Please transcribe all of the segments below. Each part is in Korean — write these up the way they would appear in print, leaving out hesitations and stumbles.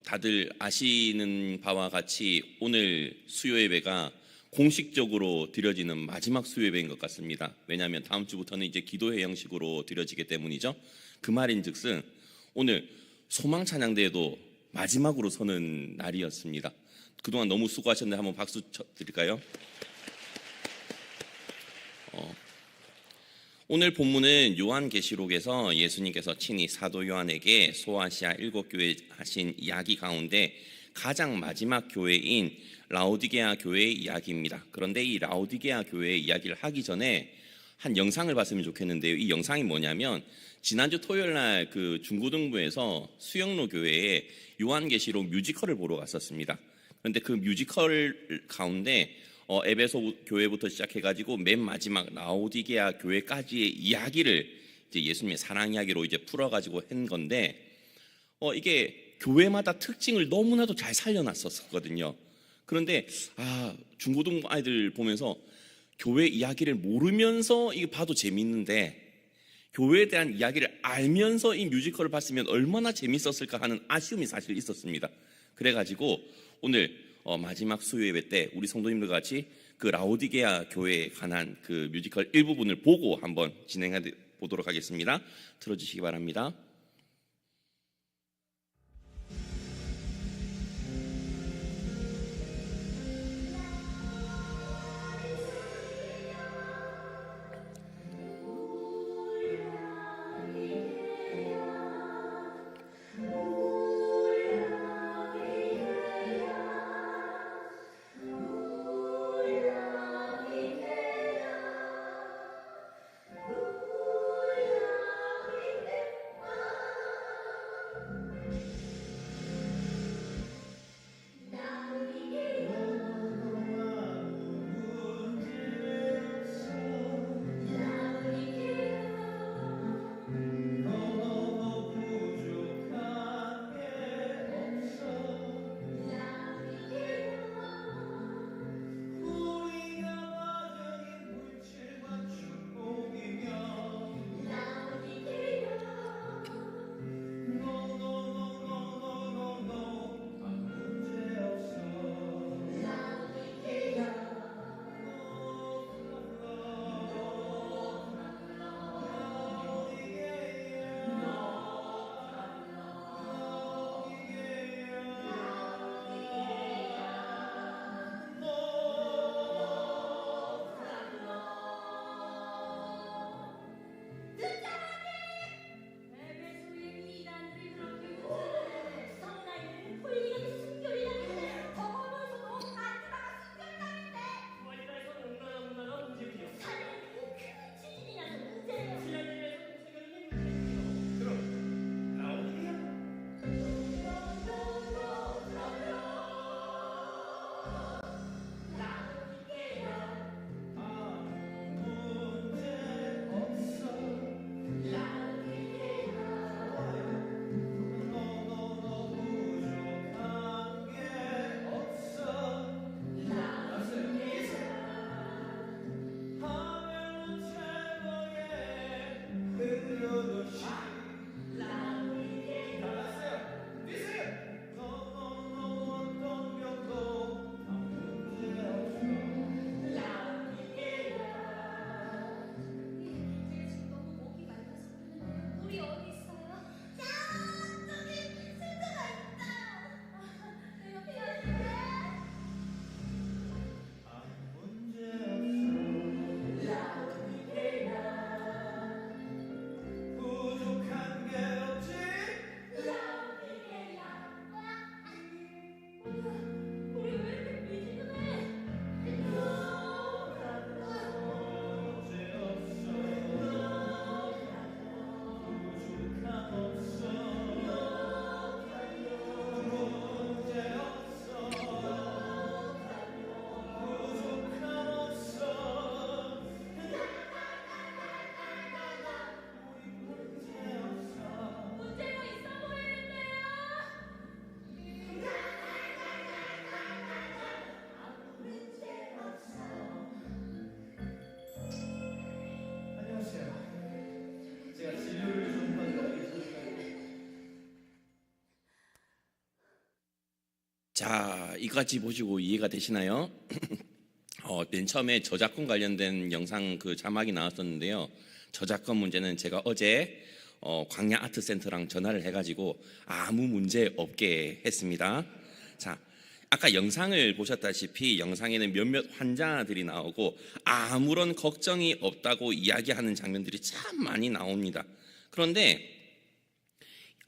다들 아시는 바와 같이 오늘 수요 예배가 공식적으로 드려지는 마지막 수요 예배인 것 같습니다. 왜냐하면 다음 주부터는 이제 기도회 형식으로 드려지기 때문이죠. 그 말인즉슨 오늘 소망 찬양대회도 마지막으로 서는 날이었습니다. 그동안 너무 수고하셨는데 한번 박수 드릴까요? 오늘 본문은 요한계시록에서 예수님께서 친히 사도 요한에게 소아시아 7교회 하신 이야기 가운데 가장 마지막 교회인 라오디게아 교회의 이야기입니다. 그런데 이 라오디게아 교회의 이야기를 하기 전에 한 영상을 봤으면 좋겠는데요. 이 영상이 뭐냐면 지난주 토요일 날 그 중고등부에서 수영로 교회에 요한계시록 뮤지컬을 보러 갔었습니다. 그런데 그 뮤지컬 가운데 에베소 교회부터 시작해가지고 맨 마지막 라오디게아 교회까지의 이야기를 이제 예수님의 사랑 이야기로 이제 풀어가지고 한 건데 이게 교회마다 특징을 너무나도 잘 살려놨었거든요. 그런데 중고등 아이들 보면서 교회 이야기를 모르면서 이거 봐도 재밌는데 교회에 대한 이야기를 알면서 이 뮤지컬을 봤으면 얼마나 재밌었을까 하는 아쉬움이 사실 있었습니다. 그래가지고 오늘 마지막 수요 예배 때 우리 성도님들 같이 그 라오디게아 교회에 관한 그 뮤지컬 일부분을 보고 한번 진행해 보도록 하겠습니다. 틀어주시기 바랍니다. 자, 이까지 보시고 이해가 되시나요? 맨 처음에 저작권 관련된 영상 그 자막이 나왔었는데요. 저작권 문제는 제가 어제 광야 아트센터랑 전화를 해가지고 아무 문제 없게 했습니다. 자, 아까 영상을 보셨다시피 영상에는 몇몇 환자들이 나오고 아무런 걱정이 없다고 이야기하는 장면들이 참 많이 나옵니다. 그런데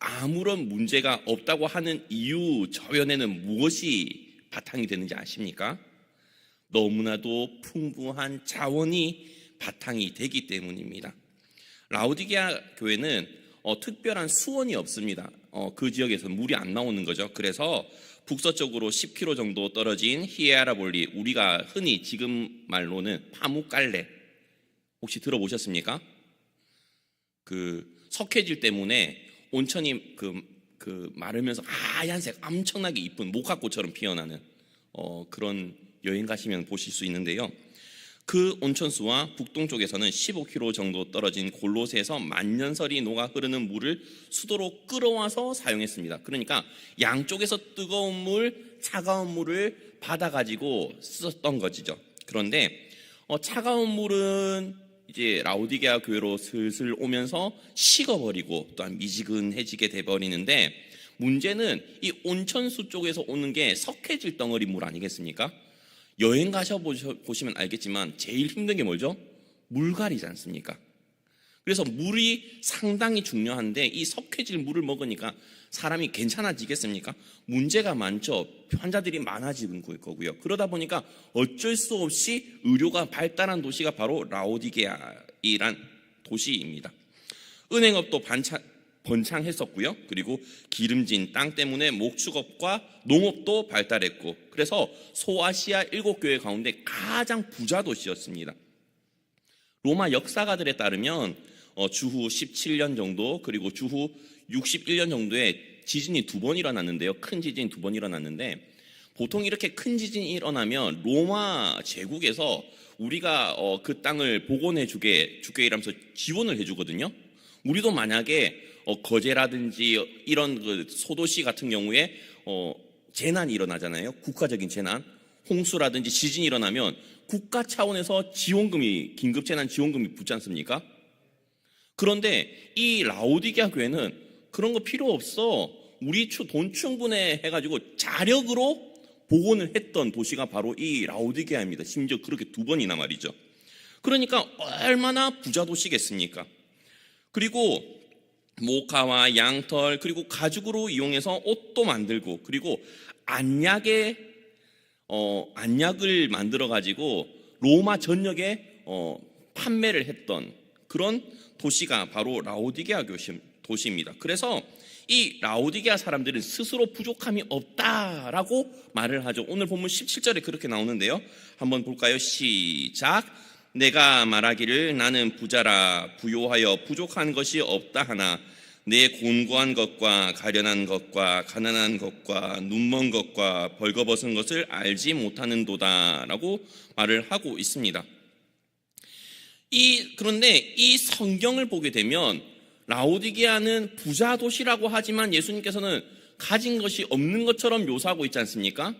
아무런 문제가 없다고 하는 이유 저변에는 무엇이 바탕이 되는지 아십니까? 너무나도 풍부한 자원이 바탕이 되기 때문입니다. 라오디게아 교회는 특별한 수원이 없습니다. 그 지역에서 물이 안 나오는 거죠. 그래서 북서쪽으로 10km 정도 떨어진 히에라볼리, 우리가 흔히 지금 말로는 파묵갈레, 혹시 들어보셨습니까? 그 석회질 때문에 온천이 마르면서 하얀색 엄청나게 이쁜 목화꽃처럼 피어나는 그런 여행 가시면 보실 수 있는데요. 그 온천수와 북동쪽에서는 15km 정도 떨어진 골로새에서 만년설이 녹아 흐르는 물을 수도로 끌어와서 사용했습니다. 그러니까 양쪽에서 뜨거운 물, 차가운 물을 받아가지고 썼던 것이죠. 그런데 차가운 물은 이제 라오디게아 교회로 슬슬 오면서 식어버리고 또한 미지근해지게 돼버리는데, 문제는 이 온천수 쪽에서 오는 게 석회질 덩어리 물 아니겠습니까? 여행 가셔보시면 알겠지만 제일 힘든 게 뭐죠? 물갈이지 않습니까? 그래서 물이 상당히 중요한데 이 석회질 물을 먹으니까 사람이 괜찮아지겠습니까? 문제가 많죠. 환자들이 많아지는 거고요. 그러다 보니까 어쩔 수 없이 의료가 발달한 도시가 바로 라오디게아이란 도시입니다. 은행업도 번창했었고요. 그리고 기름진 땅 때문에 목축업과 농업도 발달했고, 그래서 소아시아 7교회 가운데 가장 부자 도시였습니다. 로마 역사가들에 따르면 주후 17년 정도, 그리고 주후 61년 정도에 지진이 2번 일어났는데요. 큰 지진이 2번 일어났는데, 보통 이렇게 큰 지진이 일어나면 로마 제국에서 우리가 그 땅을 복원해 주게 이러면서 지원을 해주거든요. 우리도 만약에 거제라든지 이런 그 소도시 같은 경우에 재난이 일어나잖아요. 국가적인 재난, 홍수라든지 지진이 일어나면 국가 차원에서 지원금이, 긴급재난 지원금이 붙지 않습니까? 그런데 이 라오디게아 교회는 그런 거 필요 없어. 우리 돈 충분해 해가지고 자력으로 복원을 했던 도시가 바로 이 라오디게아입니다. 심지어 그렇게 2번이나 말이죠. 그러니까 얼마나 부자 도시겠습니까? 그리고 모카와 양털, 그리고 가죽으로 이용해서 옷도 만들고, 그리고 안약을 만들어 가지고 로마 전역에 판매를 했던 그런 도시가 바로 라오디게아 도시입니다. 그래서 이 라오디게아 사람들은 스스로 부족함이 없다라고 말을 하죠. 오늘 본문 17절에 그렇게 나오는데요. 한번 볼까요? 시작. 내가 말하기를 나는 부자라 부요하여 부족한 것이 없다 하나 내 곤고한 것과 가련한 것과 가난한 것과 눈먼 것과 벌거벗은 것을 알지 못하는도다 라고 말을 하고 있습니다. 그런데 이 성경을 보게 되면 라오디게아는 부자 도시라고 하지만 예수님께서는 가진 것이 없는 것처럼 묘사하고 있지 않습니까?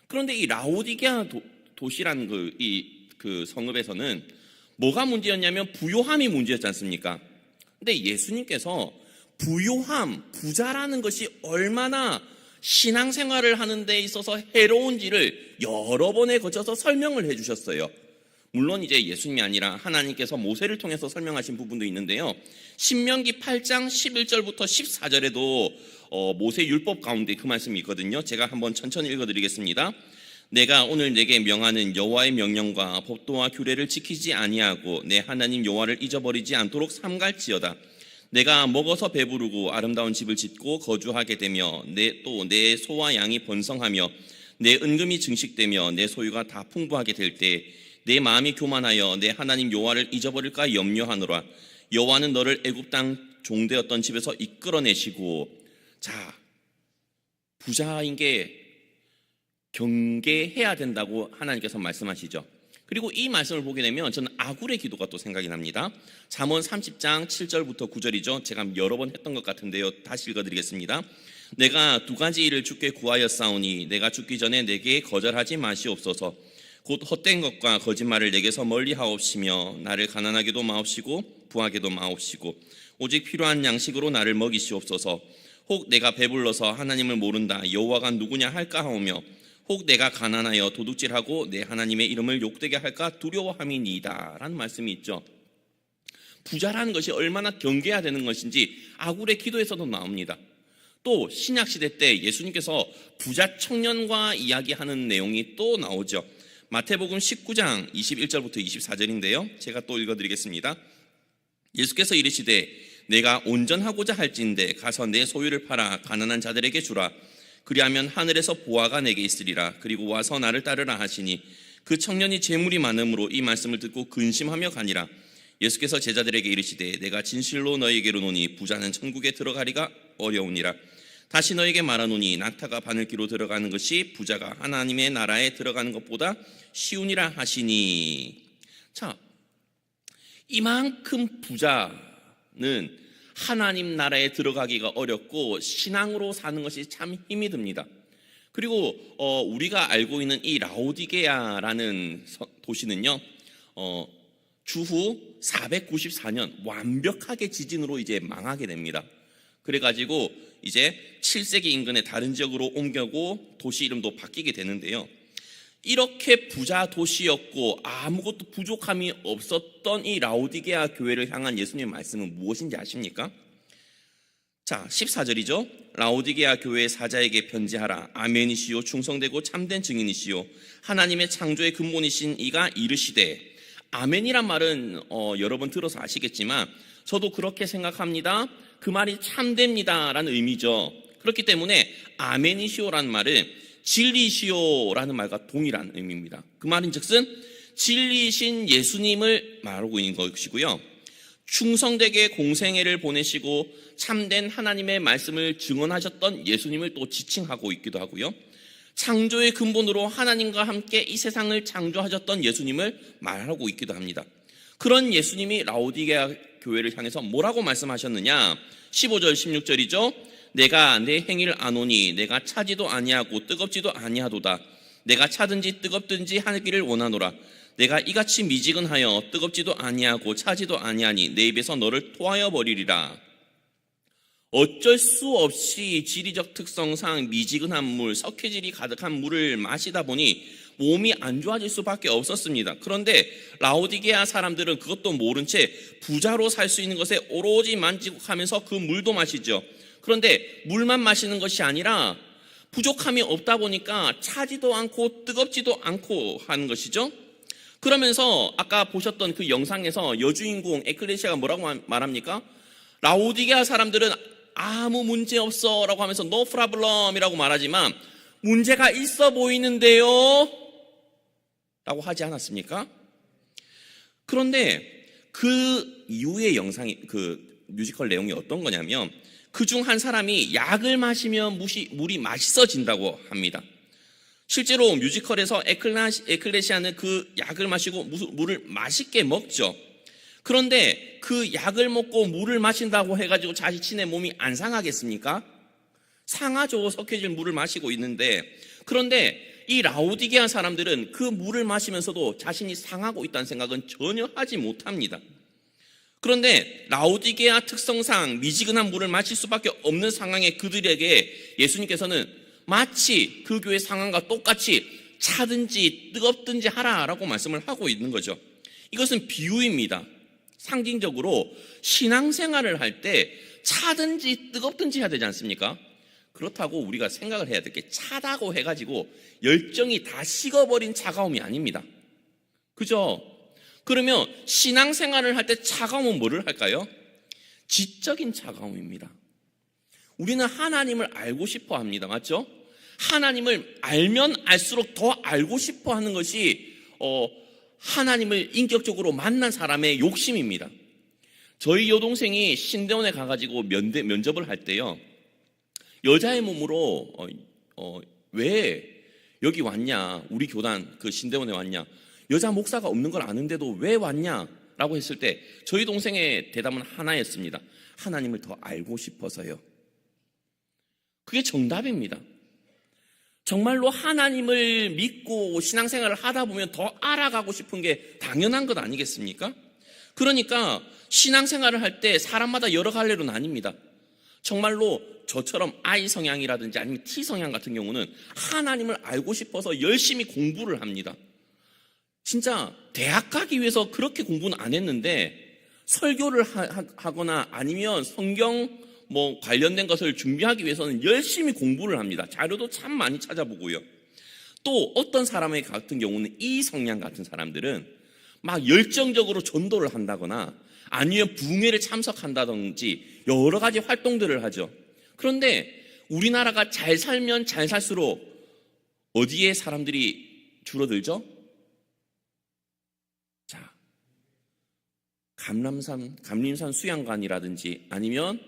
그런데 이 라오디게아 도시라는 그 성읍에서는 뭐가 문제였냐면 부요함이 문제였지 않습니까? 근데 예수님께서 부자라는 것이 얼마나 신앙생활을 하는 데 있어서 해로운지를 여러 번에 거쳐서 설명을 해주셨어요. 물론 이제 예수님이 아니라 하나님께서 모세를 통해서 설명하신 부분도 있는데요. 신명기 8장 11절부터 14절에도 모세 율법 가운데 그 말씀이 있거든요. 제가 한번 천천히 읽어드리겠습니다. 내가 오늘 내게 명하는 여호와의 명령과 법도와 규례를 지키지 아니하고 내 하나님 여호와를 잊어버리지 않도록 삼갈지어다. 내가 먹어서 배부르고 아름다운 집을 짓고 거주하게 되며 내 소와 양이 번성하며 내 은금이 증식되며 내 소유가 다 풍부하게 될 때 내 마음이 교만하여 내 하나님 여호와를 잊어버릴까 염려하노라. 여호와는 너를 애굽 땅 종되었던 집에서 이끌어내시고, 자, 부자인 게 경계해야 된다고 하나님께서 말씀하시죠. 그리고 이 말씀을 보게 되면 저는 아굴의 기도가 또 생각이 납니다. 잠언 30장 7절부터 9절이죠. 제가 여러 번 했던 것 같은데요. 다시 읽어드리겠습니다. 내가 두 가지 일을 주께 구하였사오니 내가 죽기 전에 내게 거절하지 마시옵소서. 곧 헛된 것과 거짓말을 내게서 멀리 하옵시며 나를 가난하게도 마옵시고 부하게도 마옵시고 오직 필요한 양식으로 나를 먹이시옵소서. 혹 내가 배불러서 하나님을 모른다 여호와가 누구냐 할까 하오며 혹 내가 가난하여 도둑질하고 내 하나님의 이름을 욕되게 할까 두려워함이니이다 라는 말씀이 있죠. 부자라는 것이 얼마나 경계해야 되는 것인지 아굴의 기도에서도 나옵니다. 또 신약시대 때 예수님께서 부자 청년과 이야기하는 내용이 또 나오죠. 마태복음 19장 21절부터 24절인데요 제가 또 읽어드리겠습니다. 예수께서 이르시되 내가 온전하고자 할진대 가서 내 소유를 팔아 가난한 자들에게 주라. 그리하면 하늘에서 보화가 내게 있으리라. 그리고 와서 나를 따르라 하시니 그 청년이 재물이 많음으로 이 말씀을 듣고 근심하며 가니라. 예수께서 제자들에게 이르시되 내가 진실로 너희에게 이르노니 부자는 천국에 들어가리가 어려우니라. 다시 너희에게 말하노니 낙타가 바늘기로 들어가는 것이 부자가 하나님의 나라에 들어가는 것보다 쉬우니라 하시니. 자, 이만큼 부자는 하나님 나라에 들어가기가 어렵고 신앙으로 사는 것이 참 힘이 듭니다. 그리고 우리가 알고 있는 이 라오디게아라는 도시는요 주후 494년 완벽하게 지진으로 이제 망하게 됩니다. 그래가지고 이제 7세기 인근의 다른 지역으로 옮겨고 도시 이름도 바뀌게 되는데요. 이렇게 부자 도시였고 아무것도 부족함이 없었던 이 라오디게아 교회를 향한 예수님의 말씀은 무엇인지 아십니까? 자, 14절이죠. 라오디게아 교회의 사자에게 편지하라. 아멘이시요 충성되고 참된 증인이시요 하나님의 창조의 근본이신 이가 이르시되. 아멘이란 말은 여러 번 들어서 아시겠지만 저도 그렇게 생각합니다. 그 말이 참됩니다 라는 의미죠. 그렇기 때문에 아멘이시오라는 말은 진리시오라는 말과 동일한 의미입니다. 그 말인즉슨 진리신 예수님을 말하고 있는 것이고요. 충성되게 공생애를 보내시고 참된 하나님의 말씀을 증언하셨던 예수님을 또 지칭하고 있기도 하고요. 창조의 근본으로 하나님과 함께 이 세상을 창조하셨던 예수님을 말하고 있기도 합니다. 그런 예수님이 라오디게아 교회를 향해서 뭐라고 말씀하셨느냐? 15절 16절이죠. 내가 내 행위를 아노니 내가 차지도 아니하고 뜨겁지도 아니하도다. 내가 차든지 뜨겁든지 하기를 원하노라. 내가 이같이 미지근하여 뜨겁지도 아니하고 차지도 아니하니 내 입에서 너를 토하여 버리리라. 어쩔 수 없이 지리적 특성상 미지근한 물, 석회질이 가득한 물을 마시다 보니 몸이 안 좋아질 수밖에 없었습니다. 그런데 라오디게아 사람들은 그것도 모른 채 부자로 살 수 있는 것에 오로지 만족하면서 그 물도 마시죠. 그런데 물만 마시는 것이 아니라 부족함이 없다 보니까 차지도 않고 뜨겁지도 않고 하는 것이죠. 그러면서 아까 보셨던 그 영상에서 여주인공 에클레시아가 뭐라고 말합니까? 라오디게아 사람들은 아무 문제 없어 라고 하면서 no problem 이라고 말하지만 문제가 있어 보이는데요 라고 하지 않았습니까? 그런데 그 이후의 영상이 그 뮤지컬 내용이 어떤 거냐면 그중 한 사람이 약을 마시면 물이 맛있어진다고 합니다. 실제로 뮤지컬에서 에클레시아는 그 약을 마시고 물을 맛있게 먹죠. 그런데 그 약을 먹고 물을 마신다고 해가지고 자신의 몸이 안 상하겠습니까? 상하죠. 석회질 물을 마시고 있는데. 그런데 이 라오디게아 사람들은 그 물을 마시면서도 자신이 상하고 있다는 생각은 전혀 하지 못합니다. 그런데 라오디게아 특성상 미지근한 물을 마실 수밖에 없는 상황의 그들에게 예수님께서는 마치 그 교회 상황과 똑같이 차든지 뜨겁든지 하라라고 말씀을 하고 있는 거죠. 이것은 비유입니다. 상징적으로 신앙생활을 할 때 차든지 뜨겁든지 해야 되지 않습니까? 그렇다고 우리가 생각을 해야 될 게 차다고 해가지고 열정이 다 식어버린 차가움이 아닙니다. 그죠? 그러면 신앙생활을 할 때 차가움은 뭐를 할까요? 지적인 차가움입니다. 우리는 하나님을 알고 싶어 합니다. 맞죠? 하나님을 알면 알수록 더 알고 싶어 하는 것이 하나님을 인격적으로 만난 사람의 욕심입니다. 저희 여동생이 신대원에 가가지고 면접을 할 때요, 여자의 몸으로 왜 여기 왔냐, 우리 교단 그 신대원에 왔냐, 여자 목사가 없는 걸 아는데도 왜 왔냐라고 했을 때 저희 동생의 대답은 하나였습니다. 하나님을 더 알고 싶어서요. 그게 정답입니다. 정말로 하나님을 믿고 신앙생활을 하다 보면 더 알아가고 싶은 게 당연한 것 아니겠습니까? 그러니까 신앙생활을 할 때 사람마다 여러 갈래로 나뉩니다. 정말로 저처럼 I 성향이라든지 아니면 T 성향 같은 경우는 하나님을 알고 싶어서 열심히 공부를 합니다. 진짜 대학 가기 위해서 그렇게 공부는 안 했는데 설교를 하거나 아니면 성경 관련된 것을 준비하기 위해서는 열심히 공부를 합니다. 자료도 참 많이 찾아보고요. 또 어떤 사람 같은 경우는 이 성향 같은 사람들은 막 열정적으로 전도를 한다거나 아니면 부흥회를 참석한다든지 여러 가지 활동들을 하죠. 그런데 우리나라가 잘 살면 잘 살수록 어디에 사람들이 줄어들죠? 자, 감림산 수양관이라든지 아니면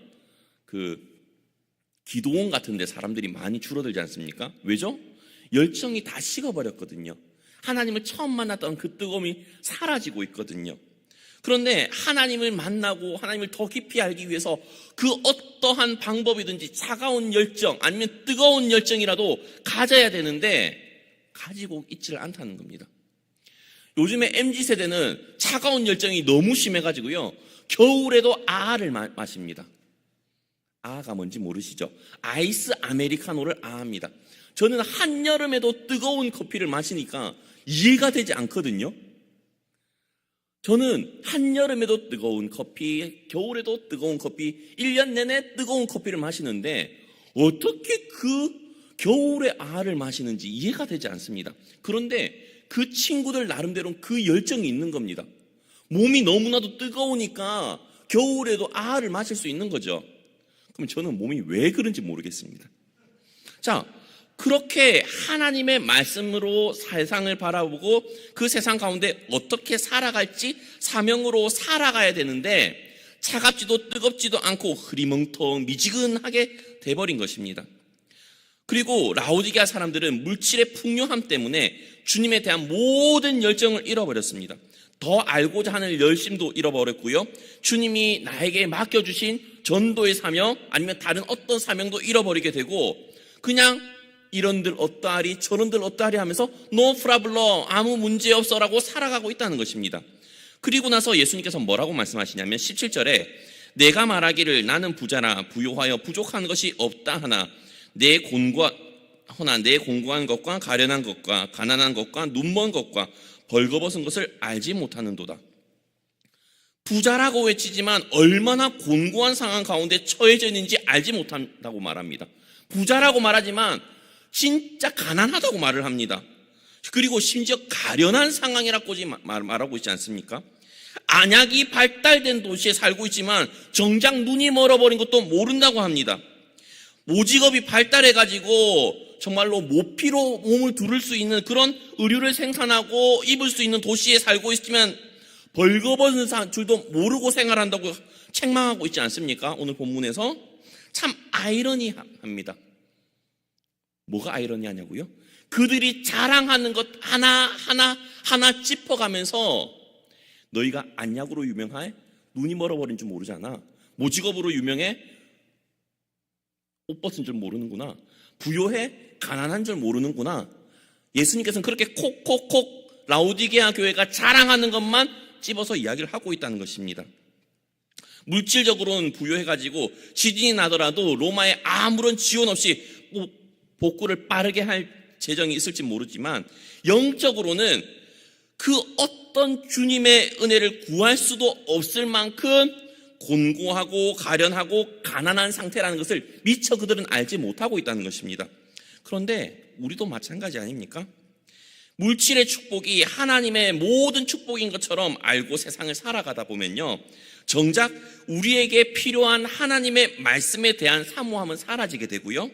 기도원 같은 데 사람들이 많이 줄어들지 않습니까? 왜죠? 열정이 다 식어버렸거든요. 하나님을 처음 만났던 그 뜨거움이 사라지고 있거든요. 그런데 하나님을 만나고 하나님을 더 깊이 알기 위해서 그 어떠한 방법이든지 차가운 열정 아니면 뜨거운 열정이라도 가져야 되는데 가지고 있지를 않다는 겁니다. 요즘에 MZ세대는 차가운 열정이 너무 심해가지고요. 겨울에도 아아를 마십니다. 아아가 뭔지 모르시죠? 아이스 아메리카노를 아아합니다. 저는 한여름에도 뜨거운 커피를 마시니까 이해가 되지 않거든요. 저는 한여름에도 뜨거운 커피, 겨울에도 뜨거운 커피, 1년 내내 뜨거운 커피를 마시는데 어떻게 그 겨울에 아아를 마시는지 이해가 되지 않습니다. 그런데 그 친구들 나름대로는 그 열정이 있는 겁니다. 몸이 너무나도 뜨거우니까 겨울에도 아아를 마실 수 있는 거죠. 그럼 저는 몸이 왜 그런지 모르겠습니다. 자, 그렇게 하나님의 말씀으로 세상을 바라보고 그 세상 가운데 어떻게 살아갈지 사명으로 살아가야 되는데 차갑지도 뜨겁지도 않고 흐리멍텅 미지근하게 돼버린 것입니다. 그리고 라오디게아 사람들은 물질의 풍요함 때문에 주님에 대한 모든 열정을 잃어버렸습니다. 더 알고자 하는 열심도 잃어버렸고요. 주님이 나에게 맡겨주신 전도의 사명 아니면 다른 어떤 사명도 잃어버리게 되고 그냥 이런들 어떠하리 저런들 어떠하리 하면서 no problem 아무 문제 없어라고 살아가고 있다는 것입니다. 그리고 나서 예수님께서 뭐라고 말씀하시냐면 17절에 내가 말하기를 나는 부자라 부요하여 부족한 것이 없다 하나 내 공고한 것과 가련한 것과 가난한 것과 눈먼 것과 벌거벗은 것을 알지 못하는도다. 부자라고 외치지만 얼마나 곤고한 상황 가운데 처해져 있는지 알지 못한다고 말합니다. 부자라고 말하지만 진짜 가난하다고 말을 합니다. 그리고 심지어 가련한 상황이라고 말하고 있지 않습니까? 안약이 발달된 도시에 살고 있지만 정작 눈이 멀어버린 것도 모른다고 합니다. 모직업이 발달해가지고 정말로 모피로 몸을 두를 수 있는 그런 의류를 생산하고 입을 수 있는 도시에 살고 있지만 벌거벗은 줄도 모르고 생활한다고 책망하고 있지 않습니까? 오늘 본문에서 참 아이러니합니다. 뭐가 아이러니하냐고요? 그들이 자랑하는 것 하나 짚어가면서 너희가 안약으로 유명해? 눈이 멀어버린 줄 모르잖아. 모직업으로 유명해? 옷 벗은 줄 모르는구나. 부요해? 가난한 줄 모르는구나. 예수님께서는 그렇게 콕콕콕 라오디게아 교회가 자랑하는 것만 집어서 이야기를 하고 있다는 것입니다. 물질적으로는 부유해가지고 지진이 나더라도 로마에 아무런 지원 없이 복구를 빠르게 할 재정이 있을지 모르지만 영적으로는 그 어떤 주님의 은혜를 구할 수도 없을 만큼 곤고하고 가련하고 가난한 상태라는 것을 미처 그들은 알지 못하고 있다는 것입니다. 그런데 우리도 마찬가지 아닙니까? 물질의 축복이 하나님의 모든 축복인 것처럼 알고 세상을 살아가다 보면요, 정작 우리에게 필요한 하나님의 말씀에 대한 사모함은 사라지게 되고요,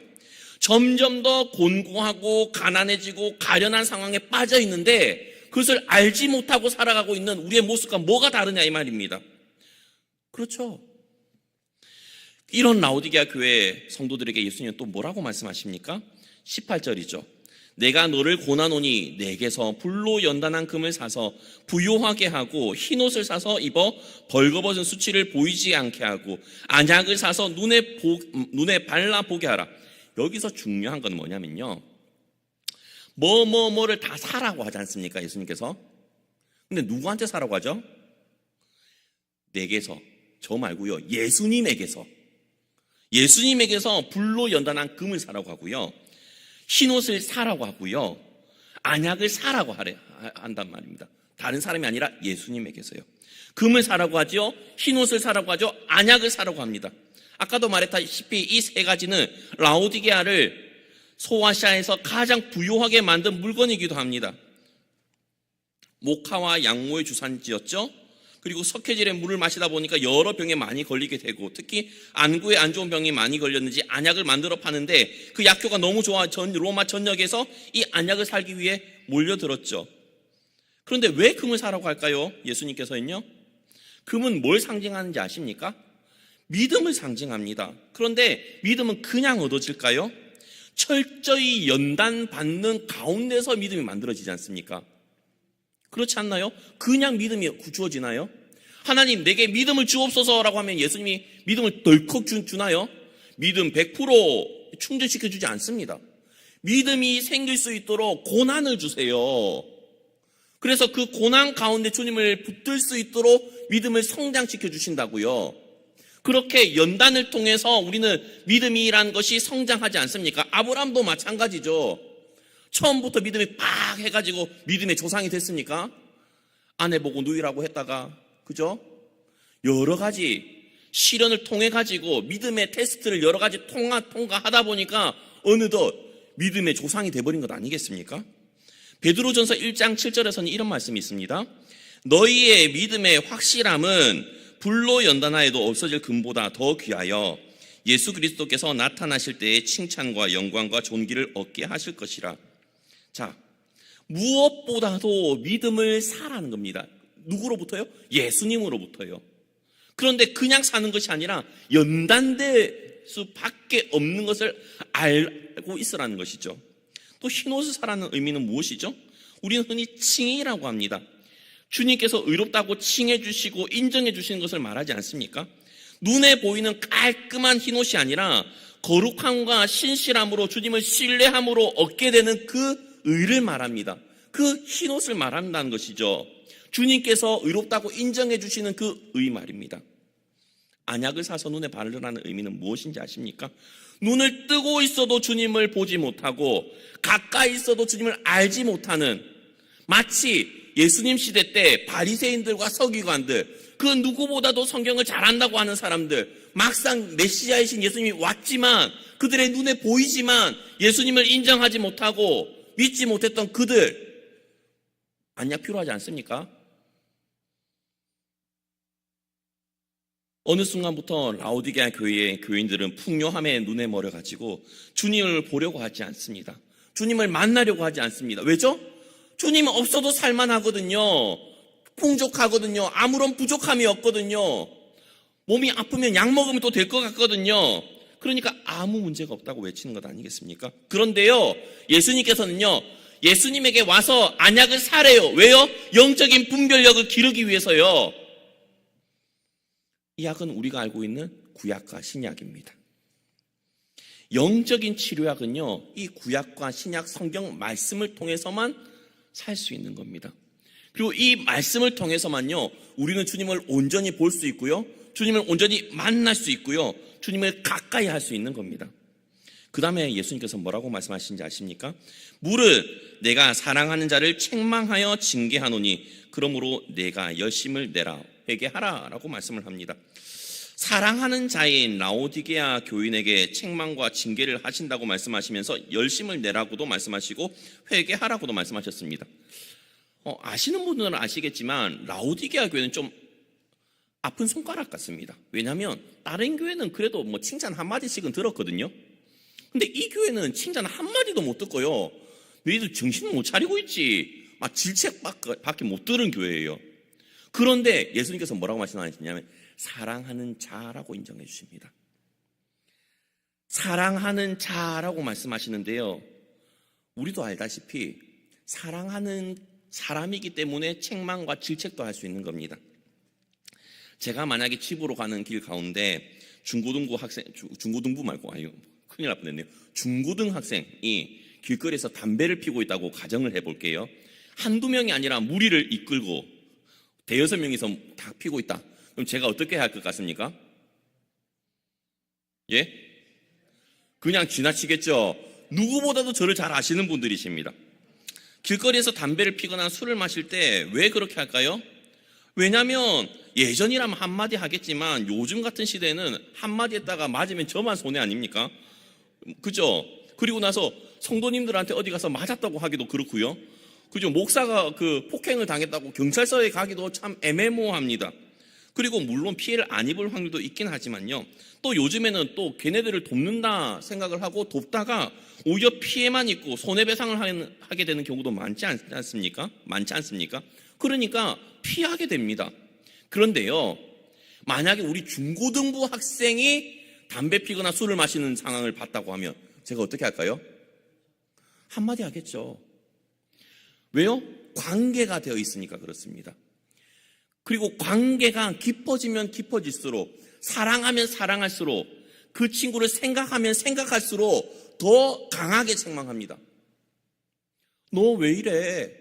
점점 더 곤고하고 가난해지고 가련한 상황에 빠져 있는데 그것을 알지 못하고 살아가고 있는 우리의 모습과 뭐가 다르냐 이 말입니다. 그렇죠. 이런 라오디게아 교회 성도들에게 예수님은 또 뭐라고 말씀하십니까? 18절이죠. 내가 너를 고나노니 내게서 불로 연단한 금을 사서 부요하게 하고 흰옷을 사서 입어 벌거벗은 수치를 보이지 않게 하고 안약을 사서 눈에 발라 보게 하라. 여기서 중요한 건 뭐냐면요, 뭐를 다 사라고 하지 않습니까, 예수님께서? 근데 누구한테 사라고 하죠? 내게서, 저 말고요, 예수님에게서 불로 연단한 금을 사라고 하고요, 흰옷을 사라고 하고요, 안약을 사라고 한단 말입니다. 다른 사람이 아니라 예수님에게서요. 금을 사라고 하죠, 흰옷을 사라고 하죠, 안약을 사라고 합니다. 아까도 말했다시피 이 세 가지는 라오디게아를 소아시아에서 가장 부유하게 만든 물건이기도 합니다. 모카와 양모의 주산지였죠. 그리고 석회질의 물을 마시다 보니까 여러 병에 많이 걸리게 되고, 특히 안구에 안 좋은 병이 많이 걸렸는지 안약을 만들어 파는데 그 약효가 너무 좋아 로마 전역에서 이 안약을 살기 위해 몰려들었죠. 그런데 왜 금을 사라고 할까요? 예수님께서는요, 금은 뭘 상징하는지 아십니까? 믿음을 상징합니다. 그런데 믿음은 그냥 얻어질까요? 철저히 연단받는 가운데서 믿음이 만들어지지 않습니까? 그렇지 않나요? 그냥 믿음이 주어지나요? 하나님 내게 믿음을 주옵소서라고 하면 예수님이 믿음을 덜컥 주나요? 믿음 100% 충전시켜주지 않습니다. 믿음이 생길 수 있도록 고난을 주세요. 그래서 그 고난 가운데 주님을 붙들 수 있도록 믿음을 성장시켜 주신다고요. 그렇게 연단을 통해서 우리는 믿음이란 것이 성장하지 않습니까? 아브라함도 마찬가지죠. 처음부터 믿음이 팍 해가지고 믿음의 조상이 됐습니까? 아내 보고 누이라고 했다가, 그죠? 여러 가지 시련을 통해 가지고 믿음의 테스트를 여러 가지 통과하다 보니까 어느덧 믿음의 조상이 돼버린 것 아니겠습니까? 베드로전서 1장 7절에서는 이런 말씀이 있습니다. 너희의 믿음의 확실함은 불로 연단하여도 없어질 금보다 더 귀하여 예수 그리스도께서 나타나실 때의 칭찬과 영광과 존귀를 얻게 하실 것이라. 자, 무엇보다도 믿음을 사라는 겁니다. 누구로부터요? 예수님으로부터요. 그런데 그냥 사는 것이 아니라 연단될 수밖에 없는 것을 알고 있으라는 것이죠. 또 흰옷을 사라는 의미는 무엇이죠? 우리는 흔히 칭의라고 합니다. 주님께서 의롭다고 칭해 주시고 인정해 주시는 것을 말하지 않습니까? 눈에 보이는 깔끔한 흰옷이 아니라 거룩함과 신실함으로 주님을 신뢰함으로 얻게 되는 그 의를 말합니다. 그 흰옷을 말한다는 것이죠. 주님께서 의롭다고 인정해 주시는 그 의 말입니다. 안약을 사서 눈에 바르라는 의미는 무엇인지 아십니까? 눈을 뜨고 있어도 주님을 보지 못하고 가까이 있어도 주님을 알지 못하는, 마치 예수님 시대 때 바리새인들과 서기관들, 그 누구보다도 성경을 잘한다고 하는 사람들, 막상 메시아이신 예수님이 왔지만 그들의 눈에 보이지만 예수님을 인정하지 못하고 믿지 못했던 그들, 안약 필요하지 않습니까? 어느 순간부터 라오디게아 교회의 교인들은 풍요함에 눈에 멀어가지고 주님을 보려고 하지 않습니다. 주님을 만나려고 하지 않습니다. 왜죠? 주님 없어도 살만하거든요. 풍족하거든요. 아무런 부족함이 없거든요. 몸이 아프면 약 먹으면 또 될 것 같거든요. 그러니까 아무 문제가 없다고 외치는 것 아니겠습니까? 그런데요, 예수님께서는요, 예수님에게 와서 안약을 사래요. 왜요? 영적인 분별력을 기르기 위해서요. 이 약은 우리가 알고 있는 구약과 신약입니다. 영적인 치료약은요, 이 구약과 신약 성경 말씀을 통해서만 살 수 있는 겁니다. 그리고 이 말씀을 통해서만요, 우리는 주님을 온전히 볼 수 있고요, 주님을 온전히 만날 수 있고요, 주님을 가까이 할 수 있는 겁니다. 그 다음에 예수님께서 뭐라고 말씀하시는지 아십니까? 무릇 내가 사랑하는 자를 책망하여 징계하노니 그러므로 내가 열심을 내라 회개하라 라고 말씀을 합니다. 사랑하는 자인 라오디게아 교인에게 책망과 징계를 하신다고 말씀하시면서 열심을 내라고도 말씀하시고 회개하라고도 말씀하셨습니다. 아시는 분들은 아시겠지만 라오디게아 교회는 좀 아픈 손가락 같습니다. 왜냐하면 다른 교회는 그래도 뭐 칭찬 한마디씩은 들었거든요. 근데 이 교회는 칭찬 한마디도 못 듣고요, 너희들 정신을 못 차리고 있지, 막 질책밖에 못 들은 교회예요. 그런데 예수님께서 뭐라고 말씀하시냐면 사랑하는 자라고 인정해 주십니다. 사랑하는 자라고 말씀하시는데요, 우리도 알다시피 사랑하는 사람이기 때문에 책망과 질책도 할 수 있는 겁니다. 제가 만약에 집으로 가는 길 가운데 중고등부 말고, 아유, 큰일 날 뻔했네요. 중고등학생이 길거리에서 담배를 피우고 있다고 가정을 해볼게요. 한두 명이 아니라 무리를 이끌고 대여섯 명이서 다 피우고 있다. 그럼 제가 어떻게 해야 할 것 같습니까? 예? 그냥 지나치겠죠. 누구보다도 저를 잘 아시는 분들이십니다. 길거리에서 담배를 피거나 술을 마실 때 왜 그렇게 할까요? 왜냐하면 예전이라면 한마디 하겠지만 요즘 같은 시대에는 한마디 했다가 맞으면 저만 손해 아닙니까? 그죠? 그리고 나서 성도님들한테 어디 가서 맞았다고 하기도 그렇고요. 그죠? 목사가 그 폭행을 당했다고 경찰서에 가기도 참 애매모호합니다. 그리고 물론 피해를 안 입을 확률도 있긴 하지만요. 또 요즘에는 또 걔네들을 돕는다 생각을 하고 돕다가 오히려 피해만 입고 손해배상을 하게 되는 경우도 많지 않습니까? 그러니까 피하게 됩니다. 그런데요, 만약에 우리 중고등부 학생이 담배 피거나 술을 마시는 상황을 봤다고 하면 제가 어떻게 할까요? 한마디 하겠죠. 왜요? 관계가 되어 있으니까 그렇습니다. 그리고 관계가 깊어지면 깊어질수록, 사랑하면 사랑할수록, 그 친구를 생각하면 생각할수록 더 강하게 책망합니다. 너 왜 이래?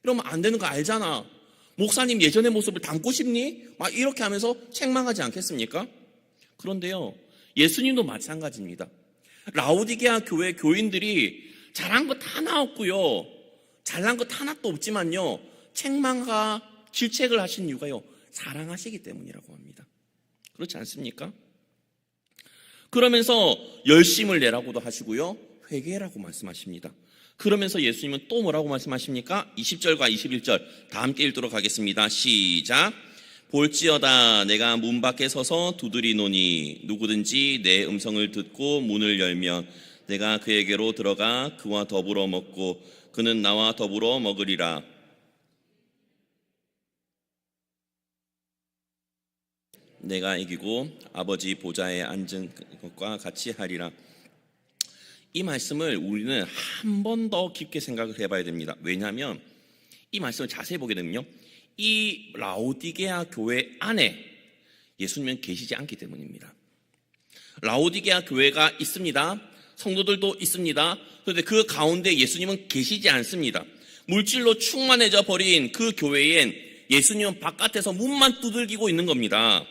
이러면 안 되는 거 알잖아. 목사님 예전의 모습을 닮고 싶니? 막 이렇게 하면서 책망하지 않겠습니까? 그런데요, 예수님도 마찬가지입니다. 라오디게아 교회 교인들이 잘한 거 다 나왔고요, 잘난 거 하나도 없지만요, 책망과 질책을 하신 이유가요, 사랑하시기 때문이라고 합니다. 그렇지 않습니까? 그러면서 열심을 내라고도 하시고요, 회개라고 말씀하십니다. 그러면서 예수님은 또 뭐라고 말씀하십니까? 20절과 21절 다 함께 읽도록 하겠습니다. 시작. 볼지어다 내가 문 밖에 서서 두드리노니 누구든지 내 음성을 듣고 문을 열면 내가 그에게로 들어가 그와 더불어 먹고 그는 나와 더불어 먹으리라. 내가 이기고 아버지 보좌에 앉은 것과 같이 하리라. 이 말씀을 우리는 한 번 더 깊게 생각을 해봐야 됩니다. 왜냐하면 이 말씀을 자세히 보게 되면요, 이 라오디게아 교회 안에 예수님은 계시지 않기 때문입니다. 라오디게아 교회가 있습니다. 성도들도 있습니다. 그런데 그 가운데 예수님은 계시지 않습니다. 물질로 충만해져 버린 그 교회엔 예수님은 바깥에서 문만 두들기고 있는 겁니다.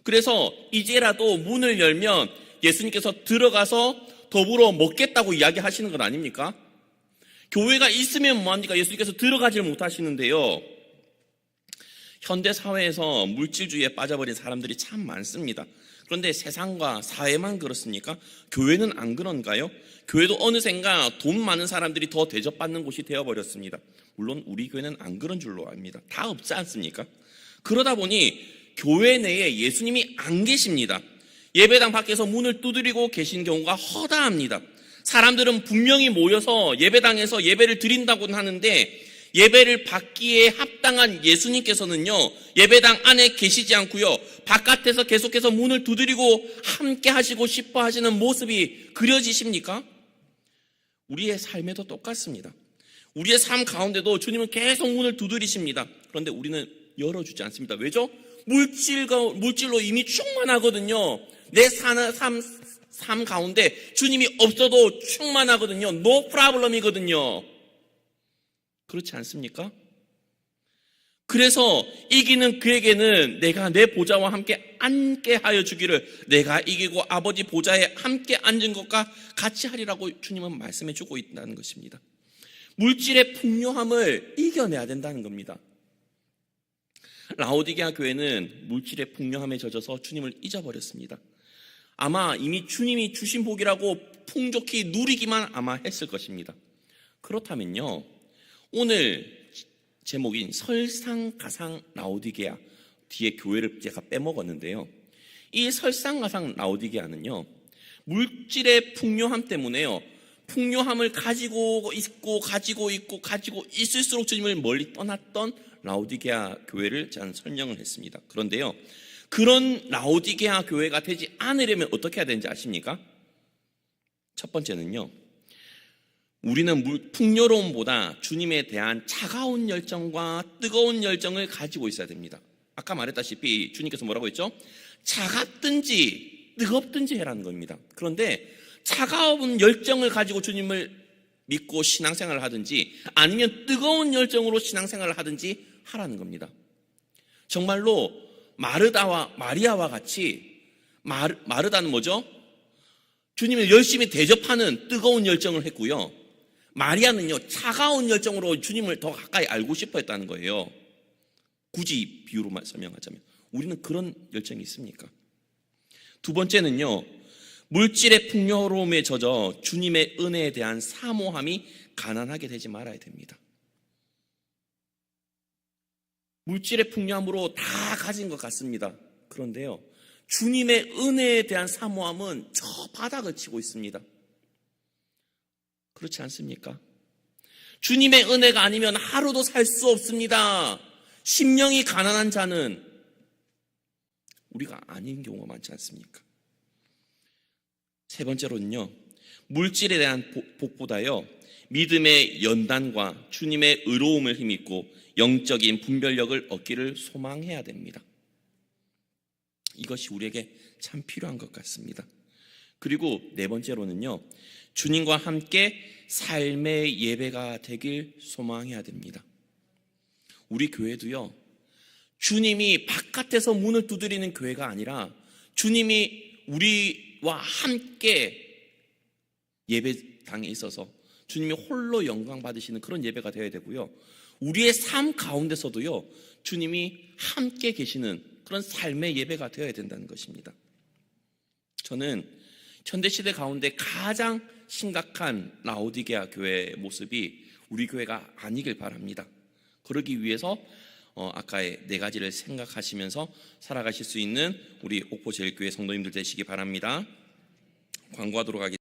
그래서 이제라도 문을 열면 예수님께서 들어가서 더불어 먹겠다고 이야기하시는 것 아닙니까? 교회가 있으면 뭐합니까? 예수님께서 들어가질 못하시는데요. 현대 사회에서 물질주의에 빠져버린 사람들이 참 많습니다. 그런데 세상과 사회만 그렇습니까? 교회는 안 그런가요? 교회도 어느샌가 돈 많은 사람들이 더 대접받는 곳이 되어버렸습니다. 물론 우리 교회는 안 그런 줄로 압니다. 다 없지 않습니까? 그러다 보니 교회 내에 예수님이 안 계십니다. 예배당 밖에서 문을 두드리고 계신 경우가 허다합니다. 사람들은 분명히 모여서 예배당에서 예배를 드린다고는 하는데 예배를 받기에 합당한 예수님께서는요, 예배당 안에 계시지 않고요, 바깥에서 계속해서 문을 두드리고 함께 하시고 싶어 하시는 모습이 그려지십니까? 우리의 삶에도 똑같습니다. 우리의 삶 가운데도 주님은 계속 문을 두드리십니다. 그런데 우리는 열어주지 않습니다. 왜죠? 물질로 이미 충만하거든요. 내 삶 가운데 주님이 없어도 충만하거든요. No problem이거든요. 그렇지 않습니까? 그래서 이기는 그에게는 내가 내 보좌와 함께 앉게 하여 주기를, 내가 이기고 아버지 보좌에 함께 앉은 것과 같이 하리라고 주님은 말씀해 주고 있다는 것입니다. 물질의 풍요함을 이겨내야 된다는 겁니다. 라오디게아 교회는 물질의 풍요함에 젖어서 주님을 잊어버렸습니다. 아마 이미 주님이 주신 복이라고 풍족히 누리기만 아마 했을 것입니다. 그렇다면요, 오늘 제목인 설상가상 라오디게아, 뒤에 교회를 제가 빼먹었는데요, 이 설상가상 라오디게아는요, 물질의 풍요함 때문에요, 풍요함을 가지고 있을수록 주님을 멀리 떠났던 라오디게아 교회를 저는 설명을 했습니다. 그런데요, 그런 라오디게아 교회가 되지 않으려면 어떻게 해야 되는지 아십니까? 첫 번째는요, 우리는 풍요로움보다 주님에 대한 차가운 열정과 뜨거운 열정을 가지고 있어야 됩니다. 아까 말했다시피 주님께서 뭐라고 했죠? 차갑든지 뜨겁든지 해라는 겁니다. 그런데 차가운 열정을 가지고 주님을 믿고 신앙생활을 하든지 아니면 뜨거운 열정으로 신앙생활을 하든지 하라는 겁니다. 정말로 마르다와 마리아와 같이 마르다는 뭐죠? 주님을 열심히 대접하는 뜨거운 열정을 했고요. 마리아는요, 차가운 열정으로 주님을 더 가까이 알고 싶어 했다는 거예요. 굳이 비유로만 설명하자면 우리는 그런 열정이 있습니까? 두 번째는요, 물질의 풍요로움에 젖어 주님의 은혜에 대한 사모함이 가난하게 되지 말아야 됩니다. 물질의 풍요함으로 다 가진 것 같습니다. 그런데요, 주님의 은혜에 대한 사모함은 저 바닥을 치고 있습니다. 그렇지 않습니까? 주님의 은혜가 아니면 하루도 살 수 없습니다. 심령이 가난한 자는 우리가 아닌 경우가 많지 않습니까? 세 번째로는요, 물질에 대한 복보다요, 믿음의 연단과 주님의 의로움을 힘입고 영적인 분별력을 얻기를 소망해야 됩니다. 이것이 우리에게 참 필요한 것 같습니다. 그리고 네 번째로는요, 주님과 함께 삶의 예배가 되길 소망해야 됩니다. 우리 교회도요, 주님이 바깥에서 문을 두드리는 교회가 아니라 주님이 우리와 함께 예배당에 있어서 주님이 홀로 영광 받으시는 그런 예배가 되어야 되고요, 우리의 삶 가운데서도요, 주님이 함께 계시는 그런 삶의 예배가 되어야 된다는 것입니다. 저는 현대시대 가운데 가장 심각한 라오디게아 교회의 모습이 우리 교회가 아니길 바랍니다. 그러기 위해서 아까의 네 가지를 생각하시면서 살아가실 수 있는 우리 옥포제일교회 성도님들 되시기 바랍니다. 광고하도록 하겠습니다.